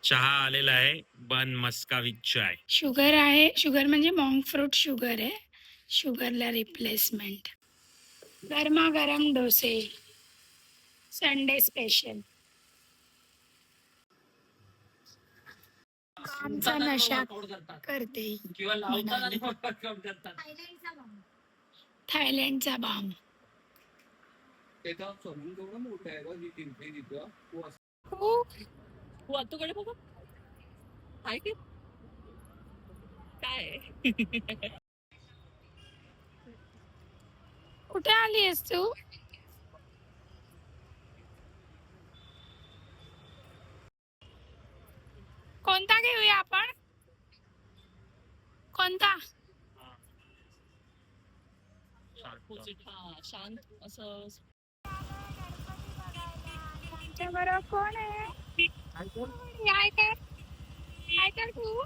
चहा आलेला आहे, बन मस्का विथ चाय. शुगर आहे, शुगर म्हणजे मॉन्क फ्रूट शुगर आहे, शुगरला रिप्लेसमेंट. गरमागरम डोसे, संडे स्पेशल. आमचा नशा करते मनाली. थायलंडचा बाम. वातूकडे बघा काय की काय कुठे आली आहेस तू? कोणता घेऊया आपण? कोणता? शांत असं तुमच्या बरोबर कोण आहे? काय कर, काय कर तू?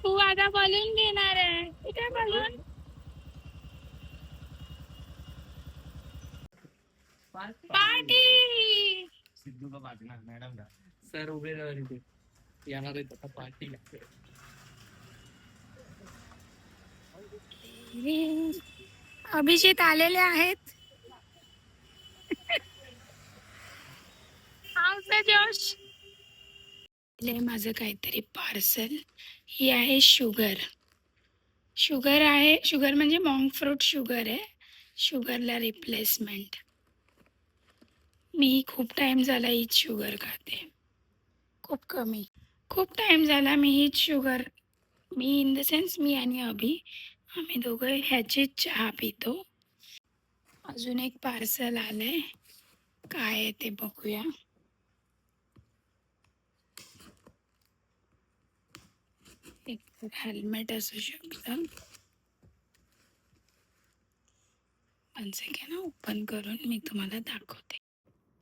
तू आता बलून घेणार आहे. कुठे बलून? पार्टी. सिद्धू का वाजणार मॅडम का सर उभे राहिले येणार आहेत आता पार्टी लागते. अभिजित आलेले आहेत. आमचा जोश. माझं काहीतरी पार्सल. ही आहे शुगर. शुगर आहे, शुगर म्हणजे मॉन्क फ्रूट शुगर आहे, शुगरला रिप्लेसमेंट. मी खूप टाइम झाला हीच शुगर खाते, खूप कमी. खूप टाइम झाला मी हीच शुगर, मी इन द सेन्स मी आणि अभि, आम्ही दोघं ह्याचीच चहा पितो. अजून एक पार्सल आलंय, काय आहे ते बघूया. एक हेल्मेट असू शकतं. वन सेकंड ओपन करून मी तुम्हाला दाखवते.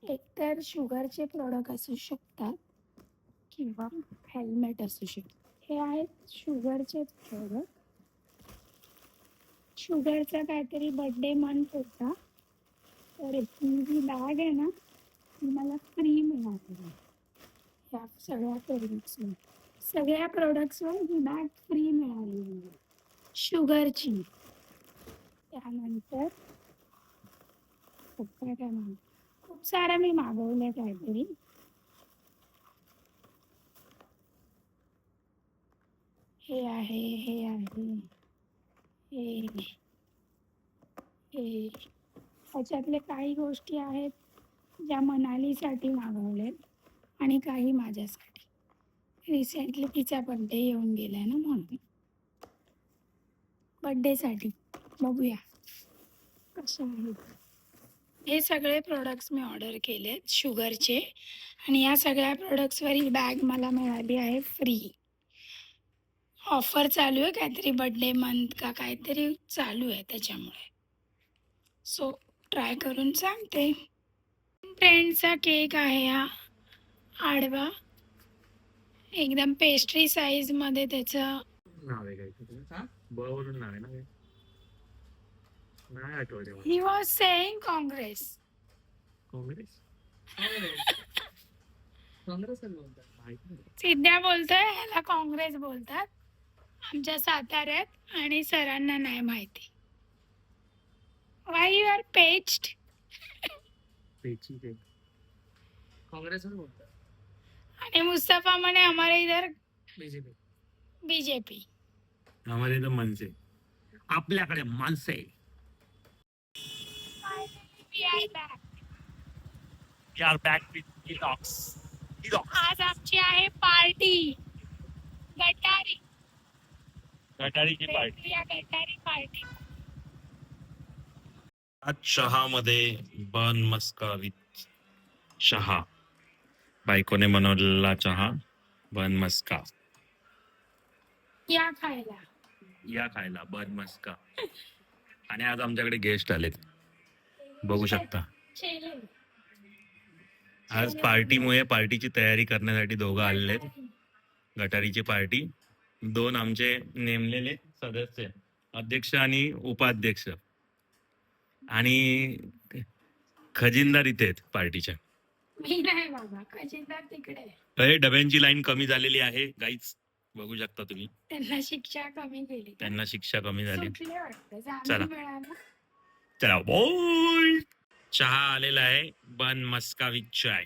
एकतर शुगरचे प्रोडक्ट असू शकतात किंवा हेल्मेट असू शकतात. हे आहेत शुगरचे प्रोडक्ट. शुगरचा काहीतरी बर्थडे मंथ होता, तर ही जी बॅग आहे ना ती मला फ्री मिळाली. ह्या सगळ्या प्रोडक्ट्सवर ही बॅग फ्री मिळाली शुगरची. त्यानंतर खूप सारं मी मागवलं काहीतरी. हे आहे, हे आहे, हे हे त्याच्यातले काही गोष्टी आहेत ज्या मनालीसाठी मागवल्यात आणि काही माझ्यासाठी. रिसेंटली तिचा बड्डे येऊन गेलाय ना, म्हणून बड्डेसाठी बघूया कसे आहेत. हे सगळे प्रोडक्ट्स मी ऑर्डर केलेत शुगरचे, आणि या सगळ्या प्रोडक्ट्सवर ही बॅग मला मिळाली आहे फ्री. ऑफर चालू आहे, काहीतरी बड्डे मंथ का काहीतरी चालू आहे त्याच्यामुळे. सो ट्राय करून सांगते. फ्रेंडचा केक आहे हा, आडवा, एकदम पेस्ट्री साईज मध्ये. त्याचं नाव आहे काय बवरून नाव आहे ना, नाही आठवते मला. He was saying Congress. Congress Congress बोलतात. सिद्ध्या बोलतोय ह्याला काँग्रेस बोलतात आमच्या साताऱ्यात, आणि सरांना नाही माहिती. Why you are patched? पेची ते काँग्रेसच बोलतात. आणि मुस्तफा म्हणे हमारे इधर बीजेपी. बीजेपी. आम्हाला तर मनसे, आपल्याकडे माणसे. We are back with Detox. आज आमची आहे पार्टी, गटारी. गटारीची पार्टी. भेटूया गटारी पार्टी. आज चहामध्ये बन मस्का विथ चहा. बायकोने बनवलेला चहा, बन मस्का. या खायला. या खायला बन मस्का. आणि आज आमच्याकडे गेस्ट आलेत, बघू शकता. आज पार्टीमुळे पार्टीची तयारी करण्यासाठी दोघं आलेले आहेत. गटारीची पार्टी. दोन आमचे नेमलेले सदस्य, अध्यक्ष आणि उपाध्यक्ष, आणि खजिनदार इथे आहेत पार्टीच्या. मी नाही बाबा, खजिनदार तिकडे. अरे डब्यांची लाईन कमी झालेली आहे गाईच, बघू शकता तुम्ही. त्यांना शिक्षा कमी केली का? त्यांना शिक्षा कमी झाली. सुटले वाटतं, चला. जामीन मिळाला. चला बोल. चहा आलेला आहे, बन मस्का विथ चाय.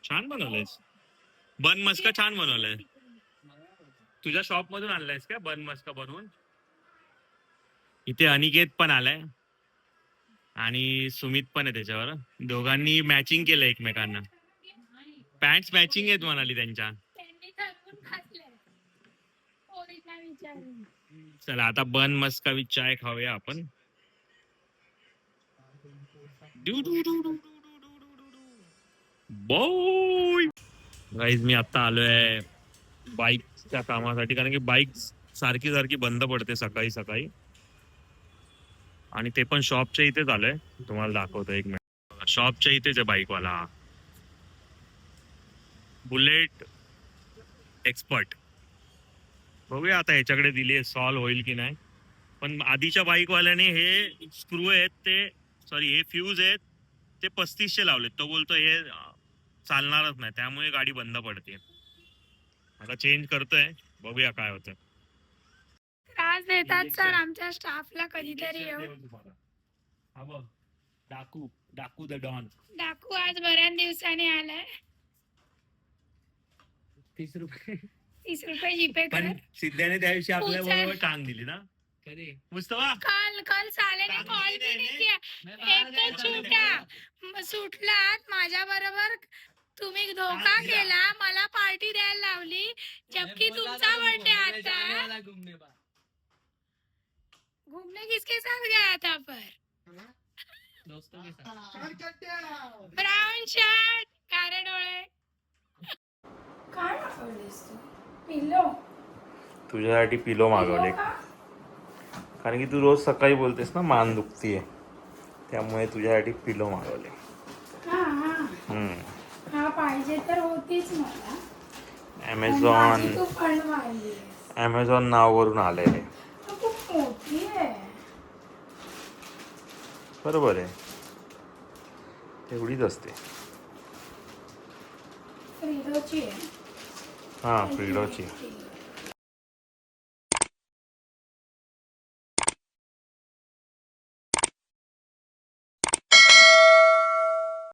छान बनवलंयस. बन मस्का छान बनवलंय. तुझ्या शॉप मधून आणलायस का बन मस्का बनवून? इथे अनिकेत पण आलाय आणि सुमित पण आहे त्याच्यावर. दोघांनी मॅचिंग केलं एकमेकांना. पॅन्ट मॅचिंग आहेत म्हणाली त्यांच्या. त्यांनी ठरवून घातलंय. पोरींना विचारून. चला आता बन मस्का विथ चाय खाऊया आपण. बोय गाईज, मी आता आलोय बाईकच्या कामासाठी, कारण की बाईक सारखी सारखी बंद पडते सकाळी सकाळी. आणि ते पण शॉपच्या इथेच आलोय, तुम्हाला दाखवतो एक मिनिट. शॉपच्या इथेच आहे बाईकवाला, बुलेट एक्सपर्ट. बघूया आता ह्याच्याकडे दिली सॉल्व होईल की नाही. पण आधीच्या बाईकवाल्याने हे स्क्रू आहेत ते, सॉरी हे फ्यूज आहेत ते 3500 लावलेत. तो बोलतो हे चालणारच नाही, त्यामुळे गाडी बंद पडते. आता चेंज करतोय, बघूया काय होतं. त्रास देतात सर आमच्या स्टाफला कधीतरी येऊ. हा बघ, डाकू डाकू द डॉन. डाकू आज बऱ्याच दिवसांनी आलाय. 30 रुपये 30 रुपये जीपे कर. पण सिद्ध्याने त्या दिवशी आपल्या उचल. बरोबर टांग दिली ना कधी मुस्तफा. कल साले ने कॉल भी नहीं किया. एक तो छूटा सुटलात माझ्या बरोबर. तुम्ही धोका केला, मला पार्टी द्यायला लावली, जबकि तुमचा बर्थडे आता. घूमने किसके साथ गया था पर? दोस्तों के साथ. ब्राउन शर्ट, काळे डोळे. काय मागवलीस तू? पिल्लो. तुझ्यासाठी पिलो मागवले, कारण की तू रोज सकाळी बोलतेस ना मान दुखतीये, त्यामुळे तुझ्यासाठी पिलो मागवले. हा हा पाहिजे तर होतीच मला. ॲमेझॉन तू पण मारली. ॲमेझॉन नावावरून आलेले. खूप मोठी आहे. बरोबर आहे, तेवढीच असते. फ्रीडोची आहे. हा फ्रीडोची.